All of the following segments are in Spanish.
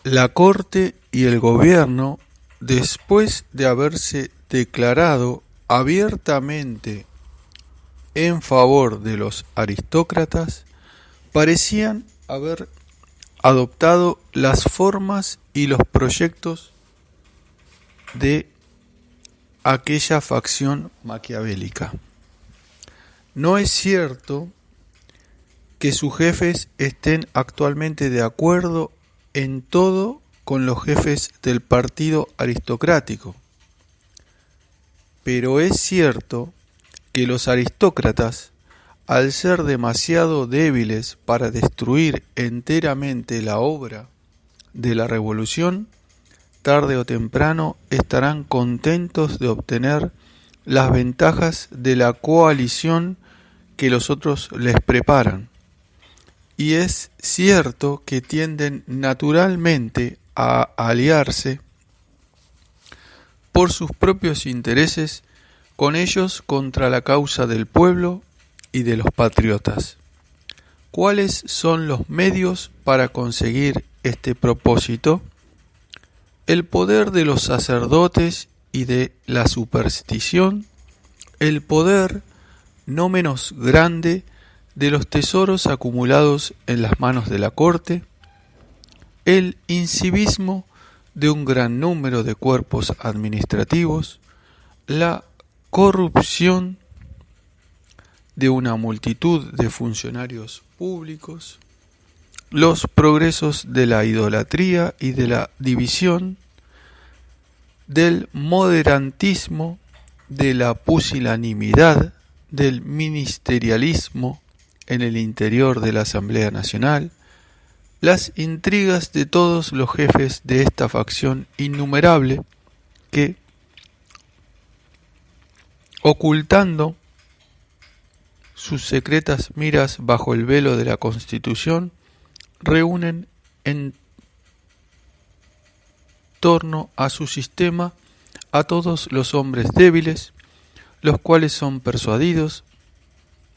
La corte y el gobierno, después de haberse declarado abiertamente en favor de los aristócratas, parecían haber adoptado las formas y los proyectos de aquella facción maquiavélica. No es cierto que sus jefes estén actualmente de acuerdo en todo con los jefes del partido aristocrático, pero es cierto que los aristócratas, al ser demasiado débiles para destruir enteramente la obra de la revolución, tarde o temprano estarán contentos de obtener las ventajas de la coalición que los otros les preparan. Y es cierto que tienden naturalmente a aliarse por sus propios intereses con ellos contra la causa del pueblo y de los patriotas. ¿Cuáles son los medios para conseguir este propósito? El poder de los sacerdotes y de la superstición, el poder no menos grande de los tesoros acumulados en las manos de la corte, el incivismo de un gran número de cuerpos administrativos, la corrupción de una multitud de funcionarios públicos, los progresos de la idolatría y de la división, del moderantismo, de la pusilanimidad, del ministerialismo en el interior de la Asamblea Nacional, las intrigas de todos los jefes de esta facción innumerable que, ocultando sus secretas miras bajo el velo de la Constitución, reúnen en torno a su sistema a todos los hombres débiles, los cuales son persuadidos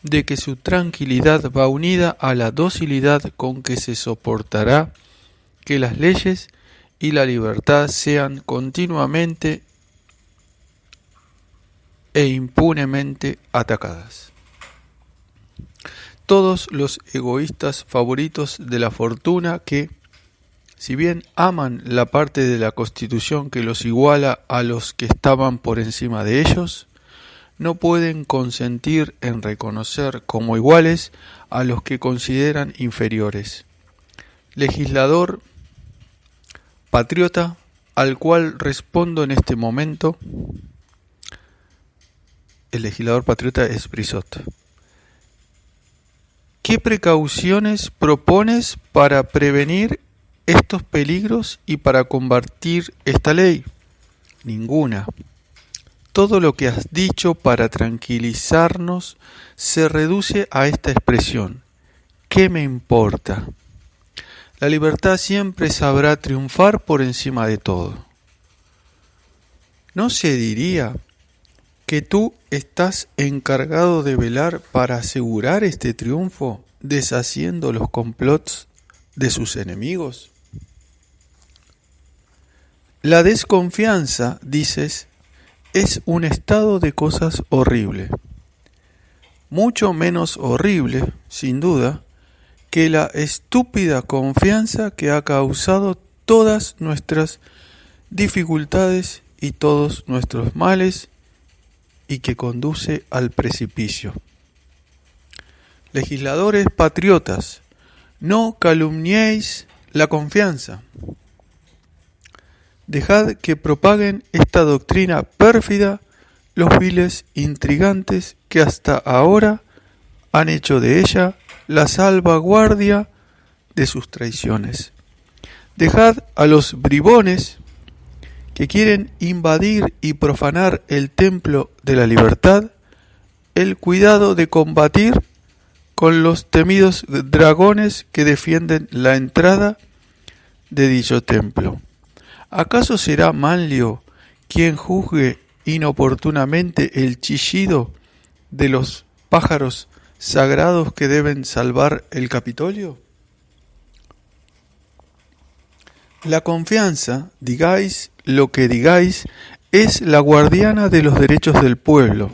de que su tranquilidad va unida a la docilidad con que se soportará que las leyes y la libertad sean continuamente e impunemente atacadas. Todos los egoístas favoritos de la fortuna que, si bien aman la parte de la Constitución que los iguala a los que estaban por encima de ellos, no pueden consentir en reconocer como iguales a los que consideran inferiores. Legislador patriota, al cual respondo en este momento, el legislador patriota es Brissot. ¿Qué precauciones propones para prevenir estos peligros y para combatir esta ley? Ninguna. Todo lo que has dicho para tranquilizarnos se reduce a esta expresión: ¿qué me importa? La libertad siempre sabrá triunfar por encima de todo. ¿No se diría que tú estás encargado de velar para asegurar este triunfo, deshaciendo los complots de sus enemigos? La desconfianza, dices, es un estado de cosas horrible, mucho menos horrible, sin duda, que la estúpida confianza que ha causado todas nuestras dificultades y todos nuestros males y que conduce al precipicio. Legisladores patriotas, no calumniéis la confianza. Dejad que propaguen esta doctrina pérfida los viles intrigantes que hasta ahora han hecho de ella la salvaguardia de sus traiciones. Dejad a los bribones que quieren invadir y profanar el templo de la libertad el cuidado de combatir con los temidos dragones que defienden la entrada de dicho templo. ¿Acaso será Manlio quien juzgue inoportunamente el chillido de los pájaros sagrados que deben salvar el Capitolio? La confianza, digáis lo que digáis, es la guardiana de los derechos del pueblo.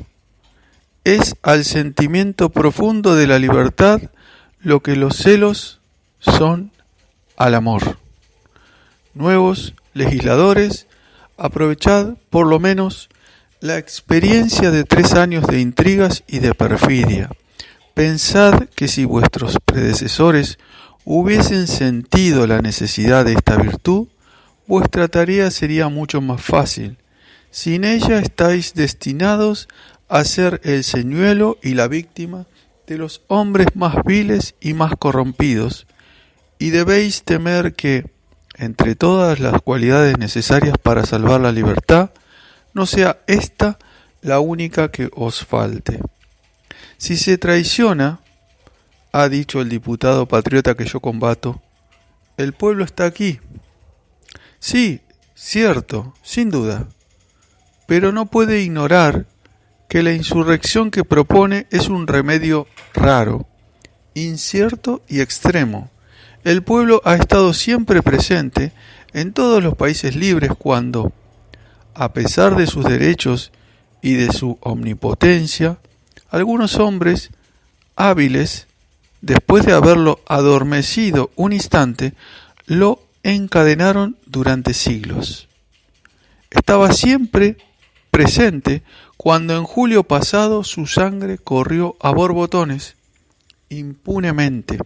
Es al sentimiento profundo de la libertad lo que los celos son al amor. Nuevos legisladores, aprovechad por lo menos la experiencia de 3 años de intrigas y de perfidia. Pensad que si vuestros predecesores hubiesen sentido la necesidad de esta virtud, vuestra tarea sería mucho más fácil. Sin ella estáis destinados a ser el señuelo y la víctima de los hombres más viles y más corrompidos, y debéis temer que, entre todas las cualidades necesarias para salvar la libertad, no sea esta la única que os falte. Si se traiciona, ha dicho el diputado patriota que yo combato, el pueblo está aquí. Sí, cierto, sin duda, pero no puede ignorar que la insurrección que propone es un remedio raro, incierto y extremo. El pueblo ha estado siempre presente en todos los países libres cuando, a pesar de sus derechos y de su omnipotencia, algunos hombres hábiles, después de haberlo adormecido un instante, lo encadenaron durante siglos. Estaba siempre presente cuando en julio pasado su sangre corrió a borbotones impunemente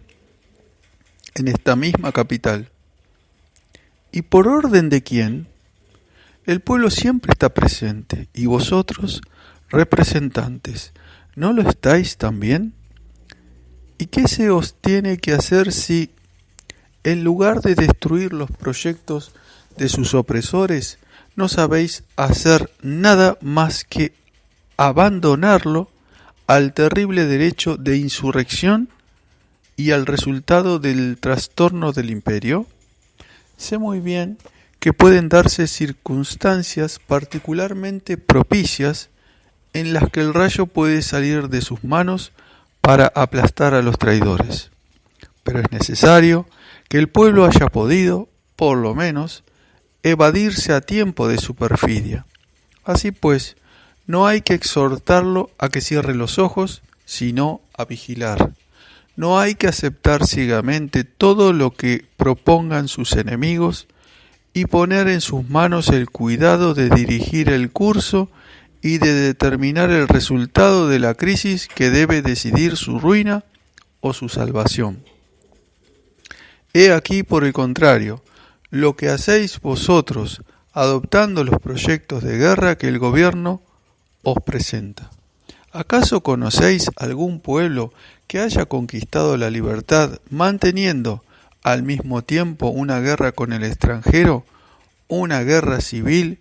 en esta misma capital. ¿Y por orden de quién? El pueblo siempre está presente, y vosotros, representantes, ¿no lo estáis también? ¿Y qué se os tiene que hacer si, en lugar de destruir los proyectos de sus opresores, no sabéis hacer nada más que abandonarlo al terrible derecho de insurrección y al resultado del trastorno del imperio? Sé muy bien que pueden darse circunstancias particularmente propicias en las que el rayo puede salir de sus manos para aplastar a los traidores. Pero es necesario que el pueblo haya podido, por lo menos, evadirse a tiempo de su perfidia. Así pues, no hay que exhortarlo a que cierre los ojos, sino a vigilar. No hay que aceptar ciegamente todo lo que propongan sus enemigos y poner en sus manos el cuidado de dirigir el curso y de determinar el resultado de la crisis que debe decidir su ruina o su salvación. He aquí, por el contrario, lo que hacéis vosotros, adoptando los proyectos de guerra que el gobierno os presenta. ¿Acaso conocéis algún pueblo que haya conquistado la libertad manteniendo al mismo tiempo una guerra con el extranjero, una guerra civil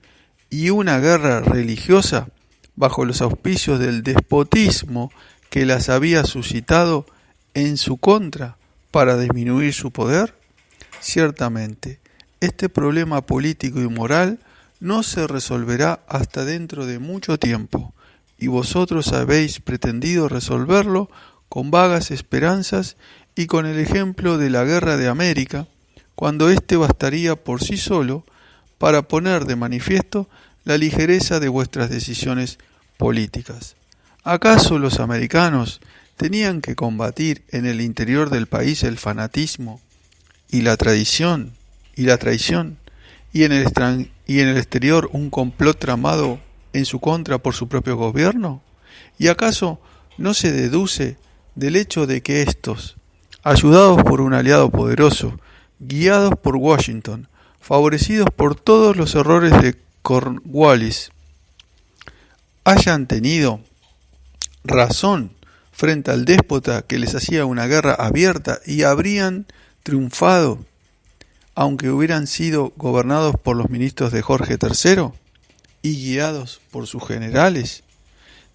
y una guerra religiosa bajo los auspicios del despotismo que las había suscitado en su contra para disminuir su poder? Ciertamente, este problema político y moral no se resolverá hasta dentro de mucho tiempo, y vosotros habéis pretendido resolverlo con vagas esperanzas y con el ejemplo de la guerra de América, cuando éste bastaría por sí solo para poner de manifiesto la ligereza de vuestras decisiones políticas. ¿Acaso los americanos tenían que combatir en el interior del país el fanatismo y la traición, y en el exterior un complot tramado en su contra por su propio gobierno? ¿Y acaso no se deduce del hecho de que éstos, ayudados por un aliado poderoso, guiados por Washington, favorecidos por todos los errores de Cornwallis, hayan tenido razón frente al déspota que les hacía una guerra abierta y habrían triunfado, aunque hubieran sido gobernados por los ministros de Jorge III y guiados por sus generales?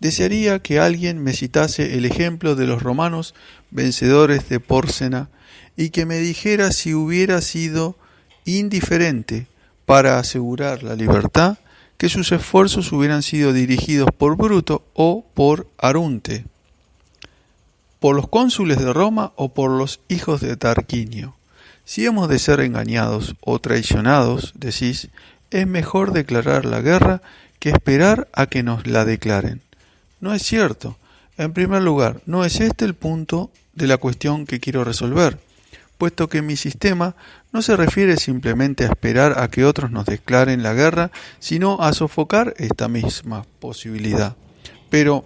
Desearía que alguien me citase el ejemplo de los romanos vencedores de Pórcena y que me dijera si hubiera sido indiferente para asegurar la libertad que sus esfuerzos hubieran sido dirigidos por Bruto o por Arunte, por los cónsules de Roma o por los hijos de Tarquinio. Si hemos de ser engañados o traicionados, decís, es mejor declarar la guerra que esperar a que nos la declaren. No es cierto. En primer lugar, no es este el punto de la cuestión que quiero resolver, puesto que mi sistema no se refiere simplemente a esperar a que otros nos declaren la guerra, sino a sofocar esta misma posibilidad. Pero,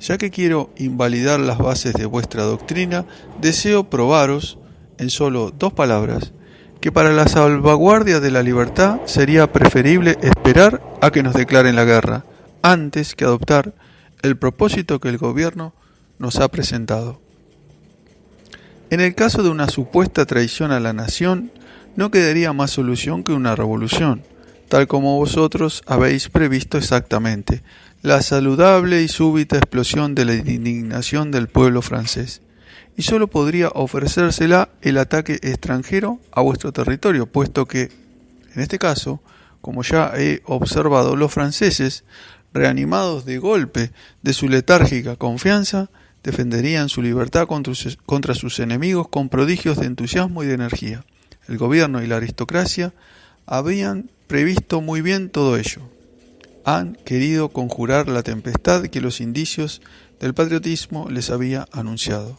ya que quiero invalidar las bases de vuestra doctrina, deseo probaros, en solo 2 palabras, que para la salvaguardia de la libertad sería preferible esperar a que nos declaren la guerra, antes que adoptar el propósito que el gobierno nos ha presentado. En el caso de una supuesta traición a la nación, no quedaría más solución que una revolución, tal como vosotros habéis previsto exactamente, la saludable y súbita explosión de la indignación del pueblo francés. Y solo podría ofrecérsela el ataque extranjero a vuestro territorio, puesto que, en este caso, como ya he observado, los franceses, reanimados de golpe de su letárgica confianza, defenderían su libertad contra sus enemigos con prodigios de entusiasmo y de energía. El gobierno y la aristocracia habían previsto muy bien todo ello. Han querido conjurar la tempestad que los indicios del patriotismo les había anunciado.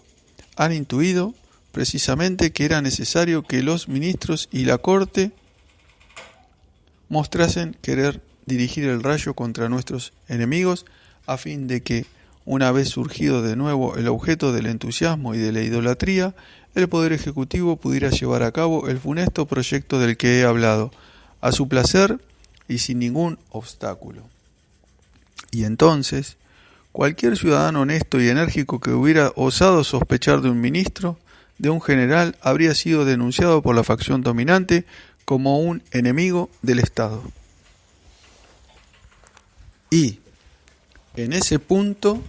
Han intuido precisamente que era necesario que los ministros y la corte mostrasen querer dirigir el rayo contra nuestros enemigos a fin de que, una vez surgido de nuevo el objeto del entusiasmo y de la idolatría, el Poder Ejecutivo pudiera llevar a cabo el funesto proyecto del que he hablado, a su placer y sin ningún obstáculo. Y entonces, cualquier ciudadano honesto y enérgico que hubiera osado sospechar de un ministro, de un general, habría sido denunciado por la facción dominante como un enemigo del Estado. Y, en ese punto,